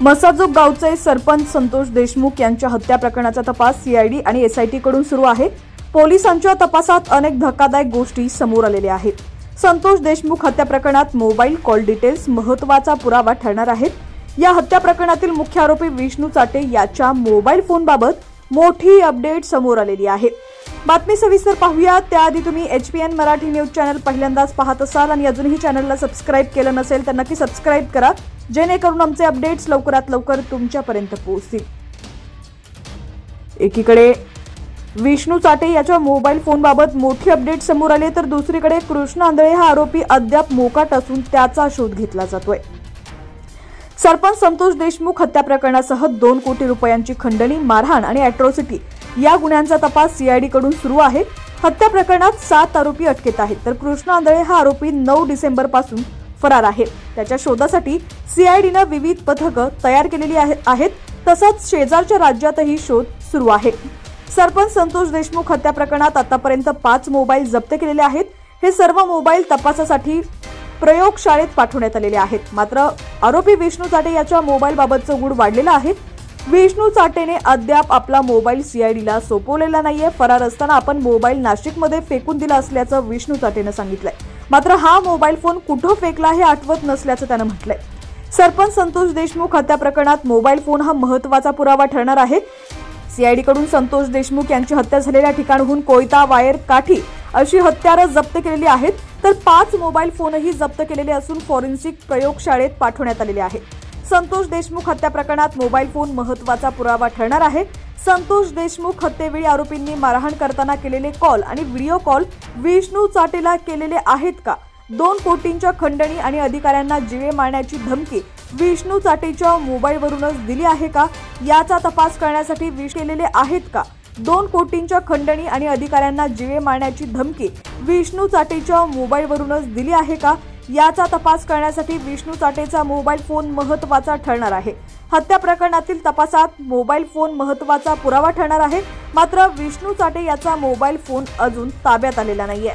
मसाजोग गावचे सरपंच संतोष देशमुख यांच्या हत्या प्रकरणाचा तपास सीआयडी आणि एसआयटी कडून सुरू आहे। पोलिसांच्या तपासात अनेक धक्कादायक गोष्टी समोर आलेल्या आहेत। संतोष देशमुख हत्या प्रकरणात मोबाईल कॉल डिटेल्स महत्त्वाचा पुरावा ठरणार आहेत। या हत्या प्रकरणातील मुख्य आरोपी विष्णू चाटे याच्या मोबाईल फोनबाबत मोठी अपडेट समोर आलेली आहे। बातमी सविस्तर पाहूया त्याआधी तुम्ही HPN मराठी न्यूज चॅनल पहिल्यांदाच पाहत असाल आणि अजूनही चॅनलला सबस्क्राइब केलं नसेल तर नक्की सबस्क्राइब करा, जेणेकरून आमचे अपडेट्स लवकरात लवकर तुमच्यापर्यंत पोहोचतील। एकीकडे विष्णू चाटे याच्या मोबाईल फोनबाबत मोठी अपडेट समोर आली तर दुसरीकडे कृष्ण आंधळे हा आरोपी अद्याप मोकाट असून त्याचा शोध घेतला जातोय। सरपंच संतोष देशमुख हत्या प्रकरणासह 2 कोटी रुपयांची खंडणी, मारहाण आणि अॅट्रॉसिटी या गुन्ह्यांचा तपास सीआयडी कडून सुरू आहे। हत्या प्रकरणात 7 आरोपी अटकेत आहेत तर कृष्ण आंधळे हा आरोपी 9 डिसेंबर पासून फरार आहे। त्याच्या शोधासाठी सीआयडीने विविध पथकं तयार केलेली आहेत, तसंच शेजारच्या राज्यातही शोध सुरू आहे। सरपंच संतोष देशमुख हत्या प्रकरणात आतापर्यंत 5 मोबाईल जप्त केलेले आहेत। हे सर्व मोबाईल तपासासाठी प्रयोगशाळेत पाठवण्यात आलेले आहेत। मात्र आरोपी विष्णू चाटे याच्या मोबाईल बाबतचं गुड वाढलेलं आहे। विष्णू चाटेने अद्याप आपला मोबाईल सीआयडीला सोपवलेला नाहीये। फरार असताना आपण मोबाईल नाशिकमध्ये फेकून दिला असल्याचं विष्णू चाटेने सांगितलंय। मात्र हा मोबाईल फोन कुठं फेकला हे आठवत नसल्याचं त्यानं म्हटलंय। सरपंच संतोष देशमुख हत्या प्रकरणात मोबाईल फोन हा महत्त्वाचा पुरावा ठरणार आहे। सीआयडी कडून संतोष देशमुख यांची हत्या झालेल्या ठिकाणाहून कोयता, वायर, काठी अशी हत्यारं जप्त केलेली आहेत तर 5 मोबाईल फोनही जप्त केलेले असून फॉरेन्सिक प्रयोगशाळेत पाठवण्यात आलेले आहेत। संतोष देशमुख हत्या प्रकरणात मोबाईल फोन महत्त्वाचा पुरावा ठरणार आहे। संतोष देशमुख हत्येवेळी आरोपींनी मारहाण करताना केलेले कॉल आणि व्हिडिओ कॉल विष्णू चाटेला केलेले आहेत का? 2 कोटींच्या खंडणी आणि अधिकाऱ्यांना जीवे मारण्याची धमकी विष्णू चाटेच्या मोबाईलवरूनच दिली आहे का? याचा तपास करण्यासाठी केलेले आहेत का? 2 कोटींच्या खंडणी आणि अधिकाऱ्यांना जीवे मारण्याची धमकी विष्णू चाटेच्या मोबाईलवरूनच दिली आहे का? याचा तपास करण्यासाठी विष्णू चाटेचा मोबाईल फोन महत्त्वाचा ठरणार आहे। हत्या प्रकरणातील तपासात मोबाईल फोन महत्त्वाचा पुरावा ठरणार आहे। मात्र विष्णू चाटे याचा मोबाईल फोन अजून ताब्यात आलेला नाहीये।